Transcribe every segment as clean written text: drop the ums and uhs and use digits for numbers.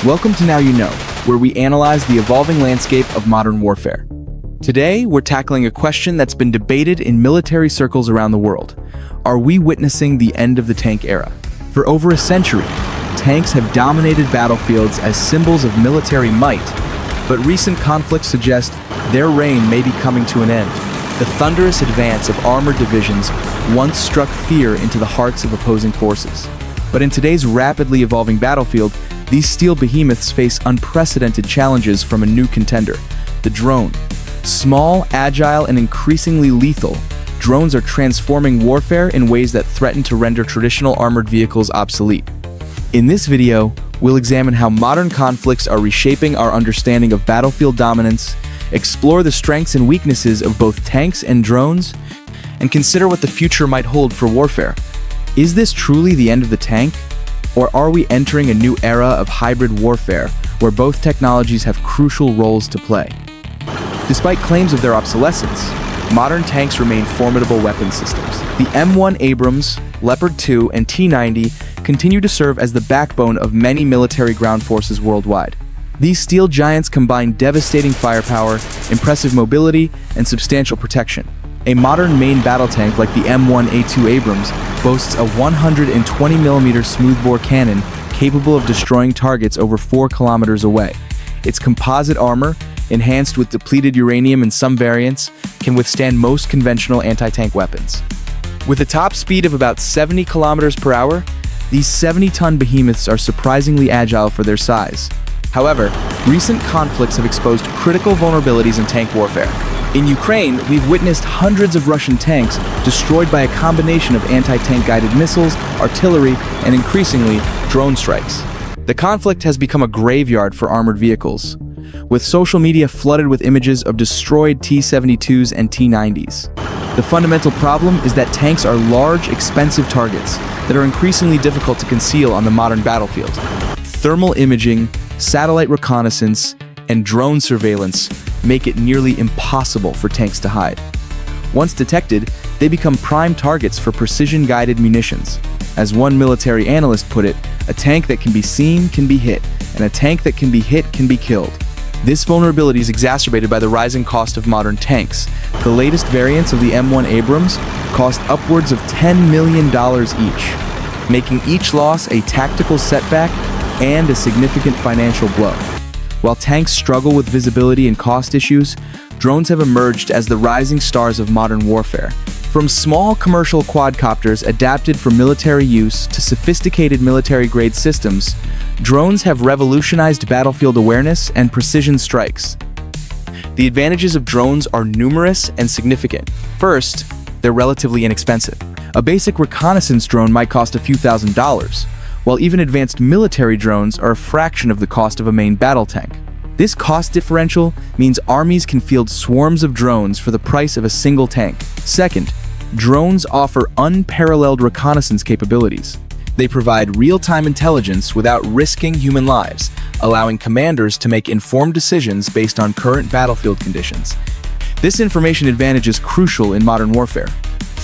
Welcome to Now You Know, where we analyze the evolving landscape of modern warfare. Today, we're tackling a question that's been debated in military circles around the world. Are we witnessing the end of the tank era? For over a century, tanks have dominated battlefields as symbols of military might, but recent conflicts suggest their reign may be coming to an end. The thunderous advance of armored divisions once struck fear into the hearts of opposing forces. But in today's rapidly evolving battlefield, these steel behemoths face unprecedented challenges from a new contender, the drone. Small, agile, and increasingly lethal, drones are transforming warfare in ways that threaten to render traditional armored vehicles obsolete. In this video, we'll examine how modern conflicts are reshaping our understanding of battlefield dominance, explore the strengths and weaknesses of both tanks and drones, and consider what the future might hold for warfare. Is this truly the end of the tank? Or are we entering a new era of hybrid warfare where both technologies have crucial roles to play? Despite claims of their obsolescence, modern tanks remain formidable weapon systems. The M1 Abrams, Leopard 2, and T-90 continue to serve as the backbone of many military ground forces worldwide. These steel giants combine devastating firepower, impressive mobility, and substantial protection. A modern main battle tank like the M1A2 Abrams boasts a 120mm smoothbore cannon capable of destroying targets over 4 kilometers away. Its composite armor, enhanced with depleted uranium in some variants, can withstand most conventional anti-tank weapons. With a top speed of about 70 kilometers per hour, these 70-ton behemoths are surprisingly agile for their size. However, recent conflicts have exposed critical vulnerabilities in tank warfare. In Ukraine, we've witnessed hundreds of Russian tanks destroyed by a combination of anti-tank guided missiles, artillery, and increasingly, drone strikes. The conflict has become a graveyard for armored vehicles, with social media flooded with images of destroyed T-72s and T-90s. The fundamental problem is that tanks are large, expensive targets that are increasingly difficult to conceal on the modern battlefield. Thermal imaging, satellite reconnaissance, and drone surveillance make it nearly impossible for tanks to hide. Once detected, they become prime targets for precision-guided munitions. As one military analyst put it, a tank that can be seen can be hit, and a tank that can be hit can be killed. This vulnerability is exacerbated by the rising cost of modern tanks. The latest variants of the M1 Abrams cost upwards of $10 million each, making each loss a tactical setback and a significant financial blow. While tanks struggle with visibility and cost issues, drones have emerged as the rising stars of modern warfare. From small commercial quadcopters adapted for military use to sophisticated military-grade systems, drones have revolutionized battlefield awareness and precision strikes. The advantages of drones are numerous and significant. First, they're relatively inexpensive. A basic reconnaissance drone might cost a few $1,000s, while even advanced military drones are a fraction of the cost of a main battle tank. This cost differential means armies can field swarms of drones for the price of a single tank. Second, drones offer unparalleled reconnaissance capabilities. They provide real-time intelligence without risking human lives, allowing commanders to make informed decisions based on current battlefield conditions. This information advantage is crucial in modern warfare.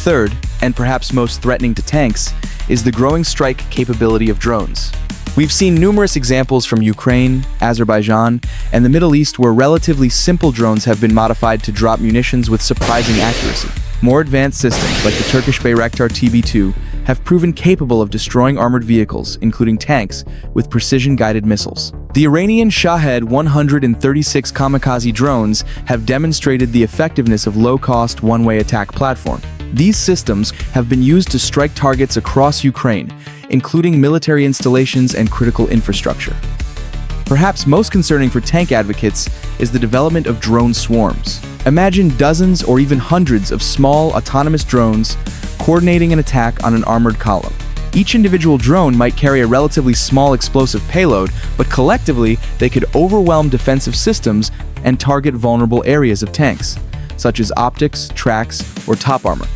Third, and perhaps most threatening to tanks, is the growing strike capability of drones. We've seen numerous examples from Ukraine, Azerbaijan, and the Middle East where relatively simple drones have been modified to drop munitions with surprising accuracy. More advanced systems, like the Turkish Bayraktar TB2, have proven capable of destroying armored vehicles, including tanks, with precision-guided missiles. The Iranian Shahed 136 kamikaze drones have demonstrated the effectiveness of low-cost, one-way attack platform. These systems have been used to strike targets across Ukraine, including military installations and critical infrastructure. Perhaps most concerning for tank advocates is the development of drone swarms. Imagine dozens or even hundreds of small, autonomous drones coordinating an attack on an armored column. Each individual drone might carry a relatively small explosive payload, but collectively they could overwhelm defensive systems and target vulnerable areas of tanks, such as optics, tracks, or top armor.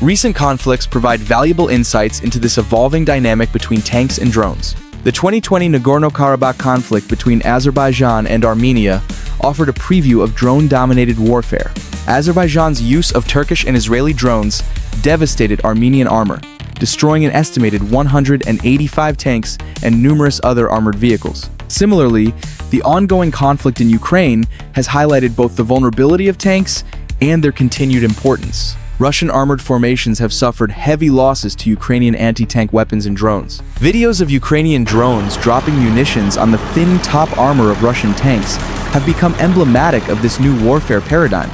Recent conflicts provide valuable insights into this evolving dynamic between tanks and drones. The 2020 Nagorno-Karabakh conflict between Azerbaijan and Armenia offered a preview of drone-dominated warfare. Azerbaijan's use of Turkish and Israeli drones devastated Armenian armor, destroying an estimated 185 tanks and numerous other armored vehicles. Similarly, the ongoing conflict in Ukraine has highlighted both the vulnerability of tanks and their continued importance. Russian armored formations have suffered heavy losses to Ukrainian anti-tank weapons and drones. Videos of Ukrainian drones dropping munitions on the thin top armor of Russian tanks have become emblematic of this new warfare paradigm.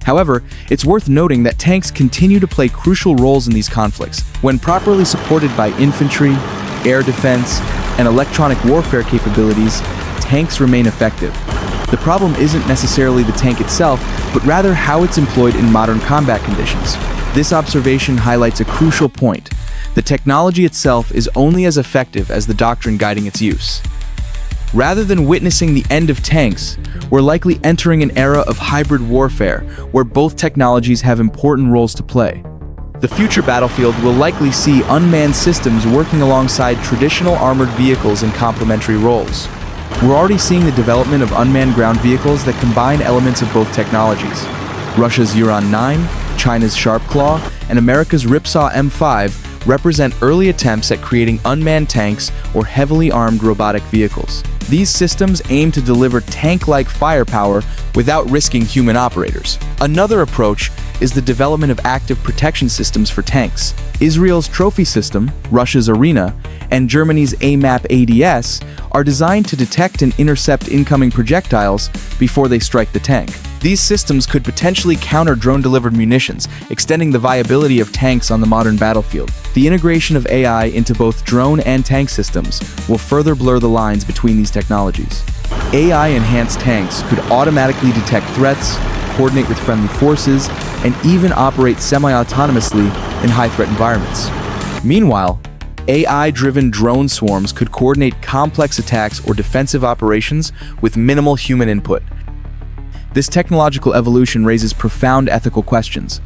However, it's worth noting that tanks continue to play crucial roles in these conflicts. When properly supported by infantry, air defense, and electronic warfare capabilities, tanks remain effective. The problem isn't necessarily the tank itself, but rather how it's employed in modern combat conditions. This observation highlights a crucial point. The technology itself is only as effective as the doctrine guiding its use. Rather than witnessing the end of tanks, we're likely entering an era of hybrid warfare, where both technologies have important roles to play. The future battlefield will likely see unmanned systems working alongside traditional armored vehicles in complementary roles. We're already seeing the development of unmanned ground vehicles that combine elements of both technologies. Russia's Uran-9, China's Sharp Claw, and America's Ripsaw M5 represent early attempts at creating unmanned tanks or heavily armed robotic vehicles. These systems aim to deliver tank-like firepower without risking human operators. Another approach is the development of active protection systems for tanks. Israel's Trophy system, Russia's Arena, and Germany's AMAP ADS are designed to detect and intercept incoming projectiles before they strike the tank. These systems could potentially counter drone-delivered munitions, extending the viability of tanks on the modern battlefield. The integration of AI into both drone and tank systems will further blur the lines between these technologies. AI-enhanced tanks could automatically detect threats, coordinate with friendly forces, and even operate semi-autonomously in high-threat environments. Meanwhile, AI-driven drone swarms could coordinate complex attacks or defensive operations with minimal human input. This technological evolution raises profound ethical questions.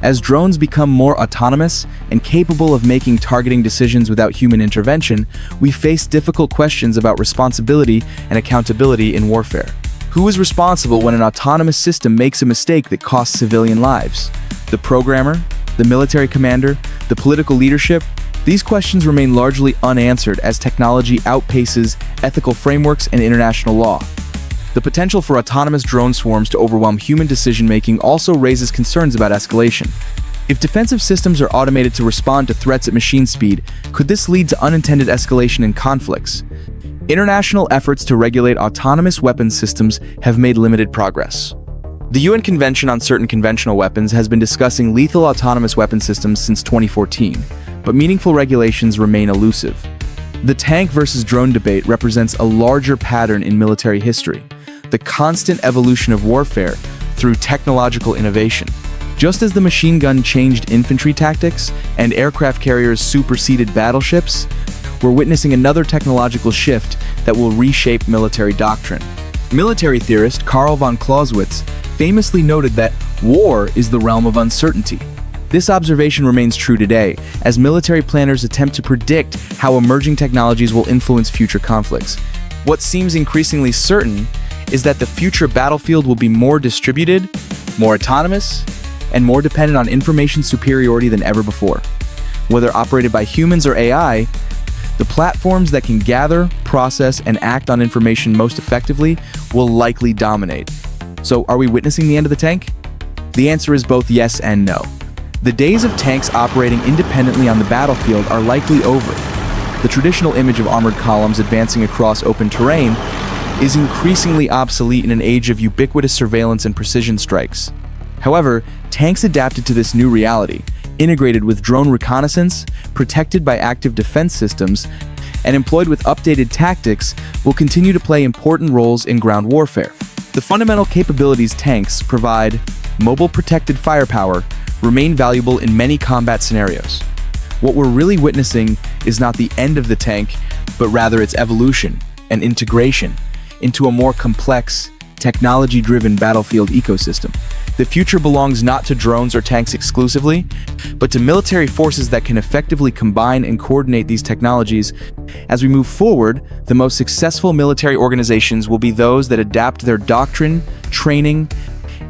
As drones become more autonomous and capable of making targeting decisions without human intervention, we face difficult questions about responsibility and accountability in warfare. Who is responsible when an autonomous system makes a mistake that costs civilian lives? The programmer? The military commander? The political leadership? These questions remain largely unanswered as technology outpaces ethical frameworks and international law. The potential for autonomous drone swarms to overwhelm human decision-making also raises concerns about escalation. If defensive systems are automated to respond to threats at machine speed, could this lead to unintended escalation in conflicts? International efforts to regulate autonomous weapons systems have made limited progress. The UN Convention on Certain Conventional Weapons has been discussing lethal autonomous weapon systems since 2014, but meaningful regulations remain elusive. The tank versus drone debate represents a larger pattern in military history, the constant evolution of warfare through technological innovation. Just as the machine gun changed infantry tactics and aircraft carriers superseded battleships, we're witnessing another technological shift that will reshape military doctrine. Military theorist Karl von Clausewitz famously noted that war is the realm of uncertainty. This observation remains true today, as military planners attempt to predict how emerging technologies will influence future conflicts. What seems increasingly certain is that the future battlefield will be more distributed, more autonomous, and more dependent on information superiority than ever before. Whether operated by humans or AI, the platforms that can gather, process, and act on information most effectively will likely dominate. So, are we witnessing the end of the tank? The answer is both yes and no. The days of tanks operating independently on the battlefield are likely over. The traditional image of armored columns advancing across open terrain is increasingly obsolete in an age of ubiquitous surveillance and precision strikes. However, tanks adapted to this new reality, integrated with drone reconnaissance, protected by active defense systems, and employed with updated tactics, will continue to play important roles in ground warfare. The fundamental capabilities tanks provide, mobile protected firepower, remain valuable in many combat scenarios. What we're really witnessing is not the end of the tank, but rather its evolution and integration into a more complex, technology-driven battlefield ecosystem. The future belongs not to drones or tanks exclusively, but to military forces that can effectively combine and coordinate these technologies. As we move forward, the most successful military organizations will be those that adapt their doctrine, training,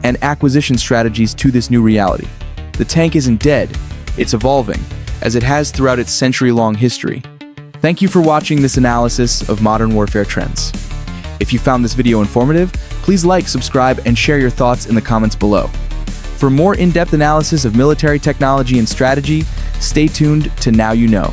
and acquisition strategies to this new reality. The tank isn't dead, it's evolving, as it has throughout its century-long history. Thank you for watching this analysis of modern warfare trends. If you found this video informative, please like, subscribe, and share your thoughts in the comments below. For more in-depth analysis of military technology and strategy, stay tuned to Now You Know.